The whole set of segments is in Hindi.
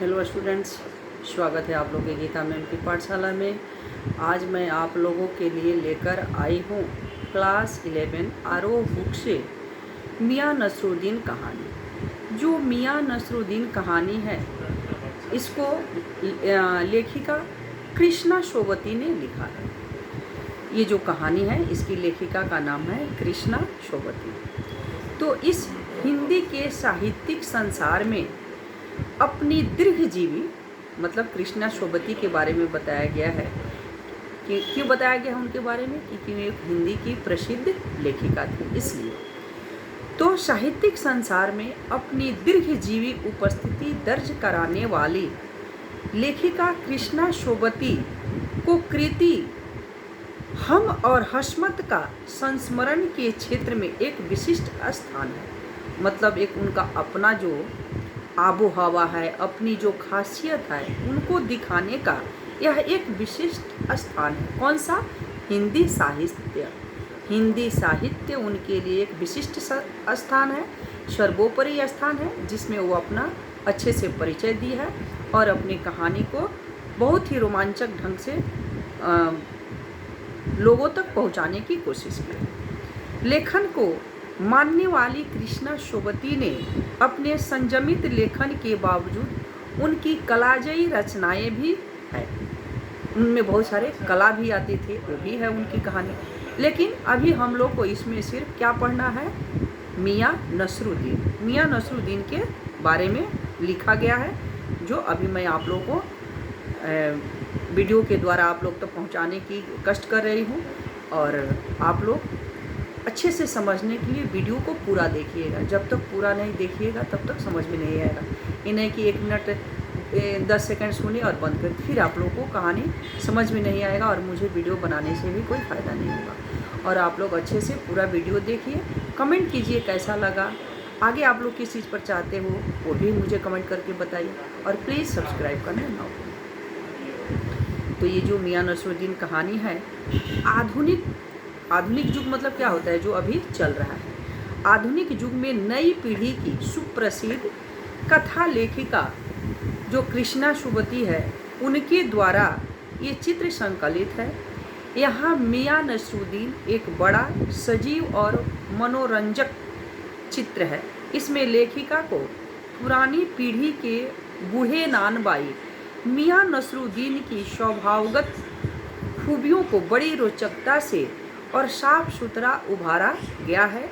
हेलो स्टूडेंट्स, स्वागत है आप लोगों के गीता मैम की पाठशाला में। आज मैं आप लोगों के लिए लेकर आई हूँ क्लास 11 आरोह बुक से मियाँ नसरुद्दीन कहानी। जो मियाँ नसरुद्दीन कहानी है, इसको लेखिका कृष्णा शोभती ने लिखा है। ये जो कहानी है, इसकी लेखिका का नाम है कृष्णा शोभती। तो इस हिंदी के साहित्यिक संसार में अपनी दीर्घजीवी, मतलब कृष्णा शोभती के बारे में बताया गया है। कि क्यों बताया गया है उनके बारे में? क्योंकि वे एक हिंदी की प्रसिद्ध लेखिका थी, इसलिए। तो साहित्यिक संसार में अपनी दीर्घजीवी उपस्थिति दर्ज कराने वाली लेखिका कृष्णा शोभती को कृति हम और हशमत का संस्मरण के क्षेत्र में एक विशिष्ट स्थान है। मतलब एक उनका अपना जो आबो हवा है, अपनी जो खासियत है, उनको दिखाने का यह एक विशिष्ट स्थान है। कौन सा? हिंदी साहित्य। हिंदी साहित्य उनके लिए एक विशिष्ट स्थान है, सर्वोपरि स्थान है, जिसमें वो अपना अच्छे से परिचय दी है और अपनी कहानी को बहुत ही रोमांचक ढंग से लोगों तक पहुंचाने की कोशिश की। लेखन को मानने वाली कृष्णा शोभती ने अपने संयमित लेखन के बावजूद उनकी कलाजयी रचनाएं भी है। उनमें बहुत सारे कला भी आते थे, वो भी है उनकी कहानी। लेकिन अभी हम लोग को इसमें सिर्फ क्या पढ़ना है? मियाँ नसरुद्दीन। मियाँ नसरुद्दीन के बारे में लिखा गया है, जो अभी मैं आप लोगों को वीडियो के द्वारा आप लोग तक पहुँचाने की कष्ट कर रही हूँ। और आप लोग अच्छे से समझने के लिए वीडियो को पूरा देखिएगा। जब तक पूरा नहीं देखिएगा तब तक समझ में नहीं आएगा। ये नहीं कि 1 मिनट 10 सेकंड सुनिए और बंद कर, फिर आप लोगों को कहानी समझ में नहीं आएगा और मुझे वीडियो बनाने से भी कोई फ़ायदा नहीं होगा। और आप लोग अच्छे से पूरा वीडियो देखिए, कमेंट कीजिए कैसा लगा। आगे आप लोग किस चीज़ पर चाहते हो वो भी मुझे कमेंट करके बताइए, और प्लीज़ सब्सक्राइब करना ना भूलें। तो ये जो मियाँ नसरुद्दीन कहानी है, आधुनिक युग मतलब क्या होता है? जो अभी चल रहा है। आधुनिक युग में नई पीढ़ी की सुप्रसिद्ध कथा लेखिका जो कृष्णा शोभती है, उनके द्वारा ये चित्र संकलित है। यहाँ मियाँ नसरुद्दीन एक बड़ा सजीव और मनोरंजक चित्र है। इसमें लेखिका को पुरानी पीढ़ी के बूढ़े नानबाई मियाँ नसरुद्दीन की स्वभावगत खूबियों को बड़ी रोचकता से और साफ सुथरा उभारा गया है,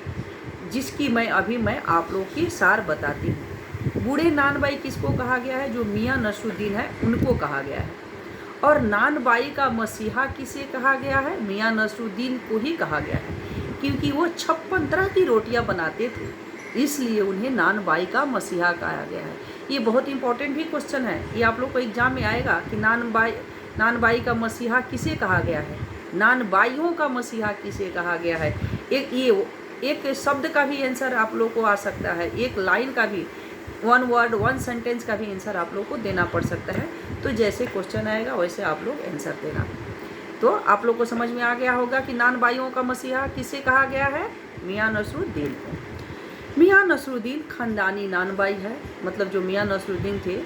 जिसकी मैं आप लोग की सार बताती हूँ। बूढ़े नानबाई किसको कहा गया है? जो मियाँ नसरुद्दीन है उनको कहा गया है। और नानबाई का मसीहा किसे कहा गया है? मियाँ नसरुद्दीन को ही कहा गया है, क्योंकि वो 56 तरह की रोटियां बनाते थे, इसलिए उन्हें नानबाई का मसीहा कहा गया है। ये बहुत इंपॉर्टेंट भी क्वेश्चन है, ये आप लोग को एग्जाम में आएगा कि नानबाई का मसीहा किसे कहा गया है, नानबाइयों का मसीहा किसे कहा गया है। एक शब्द का भी आंसर आप लोग को आ सकता है, एक लाइन का भी, 1 वर्ड 1 सेंटेंस का भी आंसर आप लोग को देना पड़ सकता है। तो जैसे क्वेश्चन आएगा वैसे आप लोग आंसर देना। तो आप लोग को समझ में आ गया होगा कि नानबाइयों का मसीहा किसे कहा गया है? मियाँ नसरुद्दीन को। मियाँ नसरुद्दीन ख़ानदानी नानबाई है। मतलब जो मियाँ नसरुद्दीन थे,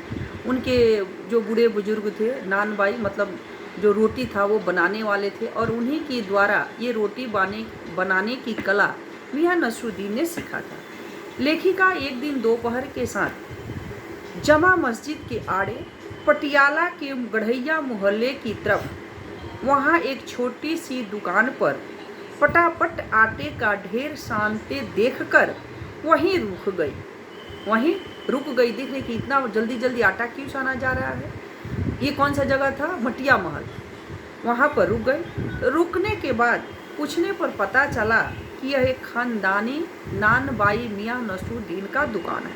उनके जो बूढ़े बुजुर्ग थे, नानबाई मतलब जो रोटी था वो बनाने वाले थे, और उन्हीं के द्वारा ये रोटी बनाने की कला मियाँ नसरुद्दीन ने सीखा था। लेखिका एक दिन दोपहर के साथ जमा मस्जिद के आड़े पटियाला के गढ़ैया मोहल्ले की तरफ, वहाँ एक छोटी सी दुकान पर पटापट आटे का ढेर सानते देखकर वहीं रुक गई। देख रही कि इतना जल्दी जल्दी आटा क्यों साना जा रहा है। ये कौन सा जगह था? मटिया महल। वहाँ पर रुक गई। रुकने के बाद पूछने पर पता चला कि यह एक ख़ानदानी नानबाई मियाँ नसरुद्दीन का दुकान है।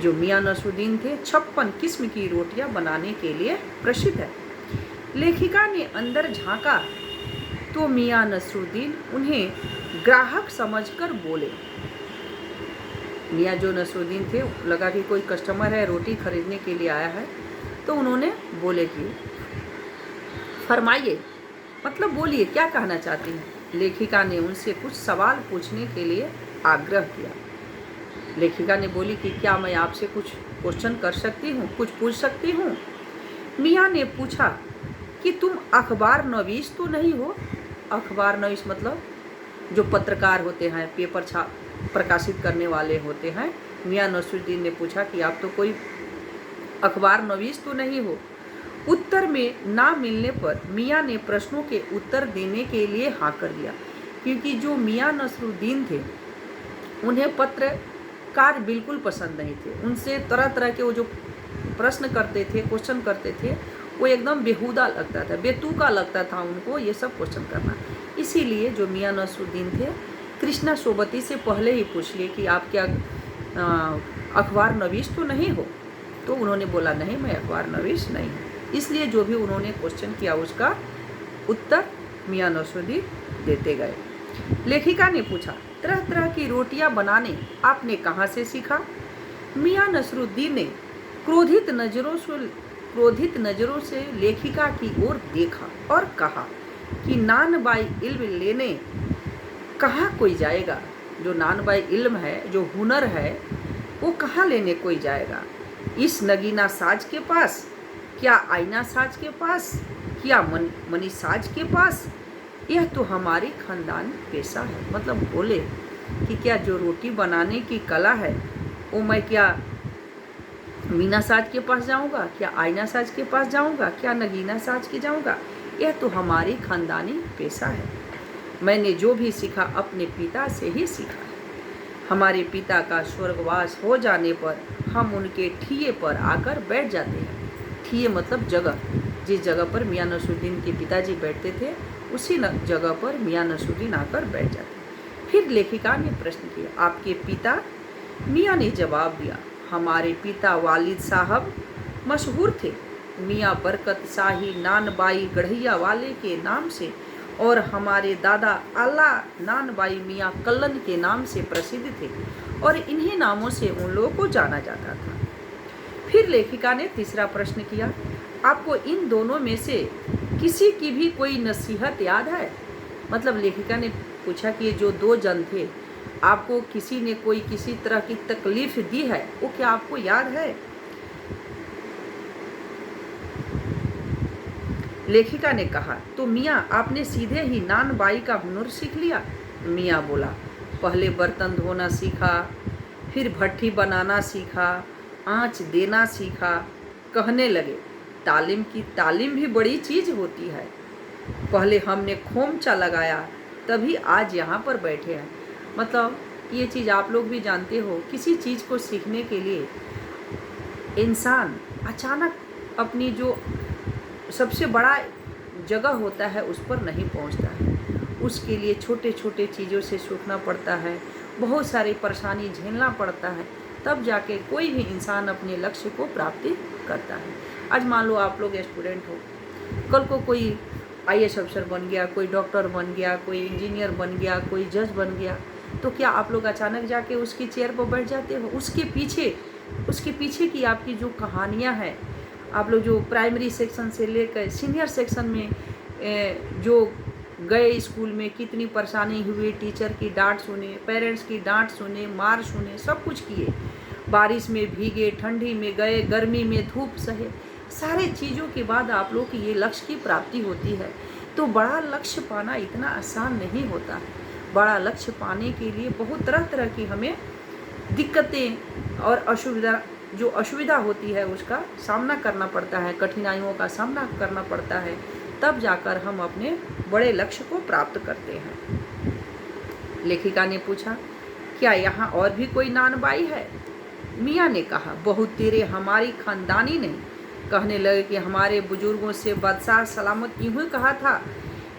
जो मियाँ नसरुद्दीन थे, 56 किस्म की रोटियां बनाने के लिए प्रसिद्ध है। लेखिका ने अंदर झांका तो मियाँ नसरुद्दीन उन्हें ग्राहक समझकर बोले। मियाँ जो नसरुद्दीन थे, लगा कि कोई कस्टमर है, रोटी खरीदने के लिए आया है, तो उन्होंने बोले कि फरमाइए, मतलब बोलिए क्या कहना चाहती हैं। लेखिका ने उनसे कुछ सवाल पूछने के लिए आग्रह किया। लेखिका ने बोली कि क्या मैं आपसे कुछ क्वेश्चन कर सकती हूँ, कुछ पूछ सकती हूँ? मियाँ ने पूछा कि तुम अखबार नवीस तो नहीं हो? अखबार नवीस मतलब जो पत्रकार होते हैं, पेपर प्रकाशित करने वाले होते हैं। मियाँ नसरुद्दीन ने पूछा कि आप तो कोई अखबार नवीस तो नहीं हो? उत्तर में ना मिलने पर मियाँ ने प्रश्नों के उत्तर देने के लिए हाँ कर दिया, क्योंकि जो मियाँ नसरुद्दीन थे उन्हें पत्रकार बिल्कुल पसंद नहीं थे। उनसे तरह तरह के वो जो प्रश्न करते थे, क्वेश्चन करते थे, वो एकदम बेहुदा लगता था, बेतुका लगता था उनको ये सब क्वेश्चन करना। इसीलिए जो मियाँ नसरुद्दीन थे, कृष्णा सोबती से पहले ही पूछ लिए कि आप क्या अखबार नवीस तो नहीं हो? तो उन्होंने बोला नहीं, मैं अखबार नवीस नहीं हूँ। इसलिए जो भी उन्होंने क्वेश्चन किया उसका उत्तर मियाँ नसरुद्दीन देते गए। लेखिका ने पूछा, तरह तरह की रोटियां बनाने आपने कहाँ से सीखा? मियाँ नसरुद्दीन ने क्रोधित नज़रों से लेखिका की ओर देखा और कहा कि नान बाई इल्म लेने कहाँ कोई जाएगा? जो नान बाई इल्म है, जो हुनर है, वो कहाँ लेने कोई जाएगा? इस नगीना साज के पास, क्या आईना साज के पास, क्या मनी साज के पास? यह तो हमारी खानदान पेशा है। मतलब बोले कि क्या जो रोटी बनाने की कला है वो मैं क्या मीना साज के पास जाऊंगा, क्या आईना साज के पास जाऊंगा, क्या नगीना साज के जाऊंगा? यह तो हमारी खानदानी पेशा है। मैंने जो भी सीखा अपने पिता से ही सीखा है। हमारे पिता का स्वर्गवास हो जाने पर हम उनके ठिये पर आकर बैठ जाते हैं। ठिये मतलब जगह, जिस जगह पर मियाँ नसरुद्दीन के पिताजी बैठते थे उसी जगह पर मियाँ नसरुद्दीन आकर बैठ जाते। फिर लेखिका ने प्रश्न किया, आपके पिता? मियाँ ने जवाब दिया, हमारे पिता वालिद साहब मशहूर थे, मियाँ बरकत शाही नानबाई गढ़िया वाले के नाम से, और हमारे दादा आला नानबाई मियाँ कल्लन के नाम से प्रसिद्ध थे, और इन्हीं नामों से उन लोगों को जाना जाता था। फिर लेखिका ने तीसरा प्रश्न किया, आपको इन दोनों में से किसी की भी कोई नसीहत याद है? मतलब लेखिका ने पूछा कि ये जो दो जन थे, आपको किसी ने कोई किसी तरह की तकलीफ दी है, वो क्या आपको याद है? लेखिका ने कहा, तो मियाँ आपने सीधे ही नान बाई का हुनर सीख लिया? मियाँ बोला, पहले बर्तन धोना सीखा, फिर भट्ठी बनाना सीखा, आँच देना सीखा। कहने लगे, तालीम भी बड़ी चीज़ होती है। पहले हमने खोमचा लगाया, तभी आज यहाँ पर बैठे हैं। मतलब ये चीज़ आप लोग भी जानते हो, किसी चीज़ को सीखने के लिए इंसान अचानक अपनी जो सबसे बड़ा जगह होता है उस पर नहीं पहुंचता है। उसके लिए छोटे छोटे चीज़ों से सीखना पड़ता है, बहुत सारी परेशानी झेलना पड़ता है, तब जाके कोई भी इंसान अपने लक्ष्य को प्राप्ति करता है। आज मान लो आप लोग स्टूडेंट हो, कल को कोई IAS अफसर बन गया, कोई डॉक्टर बन गया, कोई इंजीनियर बन गया, कोई जज बन गया, तो क्या आप लोग अचानक जाके उसकी चेयर पर बैठ जाते हो? उसके पीछे की आपकी जो कहानियाँ हैं, आप लोग जो प्राइमरी सेक्शन से लेकर सीनियर सेक्शन में जो गए, स्कूल में कितनी परेशानी हुई, टीचर की डांट सुने, पेरेंट्स की डांट सुने, मार सुने, सब कुछ किए, बारिश में भीगे, ठंडी में गए, गर्मी में धूप सहे, सारे चीज़ों के बाद आप लोग की ये लक्ष्य की प्राप्ति होती है। तो बड़ा लक्ष्य पाना इतना आसान नहीं होता है। बड़ा लक्ष्य पाने के लिए बहुत तरह तरह की हमें दिक्कतें और असुविधा होती है, उसका सामना करना पड़ता है, कठिनाइयों का सामना करना पड़ता है, तब जाकर हम अपने बड़े लक्ष्य को प्राप्त करते हैं। लेखिका ने पूछा, क्या यहाँ और भी कोई नानबाई है? मियाँ ने कहा, बहुत तेरे हमारी खानदानी नहीं। कहने लगे कि हमारे बुजुर्गों से बादशाह सलामत यूँ ही कहा था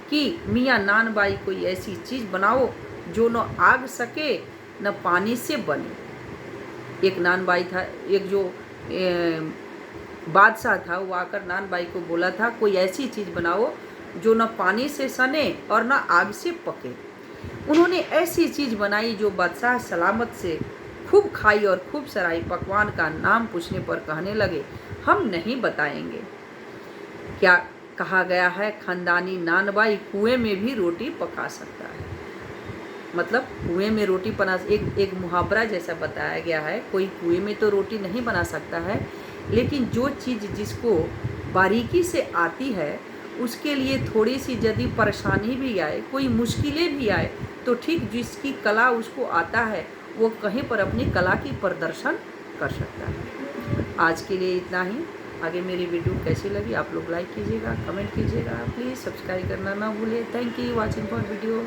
कि मियाँ नानबाई कोई ऐसी चीज़ बनाओ जो न आग सके न पानी से बने। एक नानबाई था, एक जो बादशाह था, वो आकर नानबाई को बोला था कोई ऐसी चीज़ बनाओ जो न पानी से सने और न आग से पके। उन्होंने ऐसी चीज़ बनाई जो बादशाह सलामत से खूब खाई और खूब सराई। पकवान का नाम पूछने पर कहने लगे, हम नहीं बताएंगे। क्या कहा गया है, खानदानी नानबाई कुएं में भी रोटी पका सकता है। मतलब कुएं में रोटी बना, एक मुहावरा जैसा बताया गया है, कोई कुएं में तो रोटी नहीं बना सकता है, लेकिन जो चीज़ जिसको बारीकी से आती है उसके लिए थोड़ी सी यदि परेशानी भी आए, कोई मुश्किलें भी आए, तो ठीक जिसकी कला उसको आता है वो कहीं पर अपनी कला की प्रदर्शन कर सकता है। आज के लिए इतना ही। आगे मेरी वीडियो कैसी लगी आप लोग लाइक कीजिएगा, कमेंट कीजिएगा, प्लीज़ सब्सक्राइब करना ना भूलें। Thank you watching for video.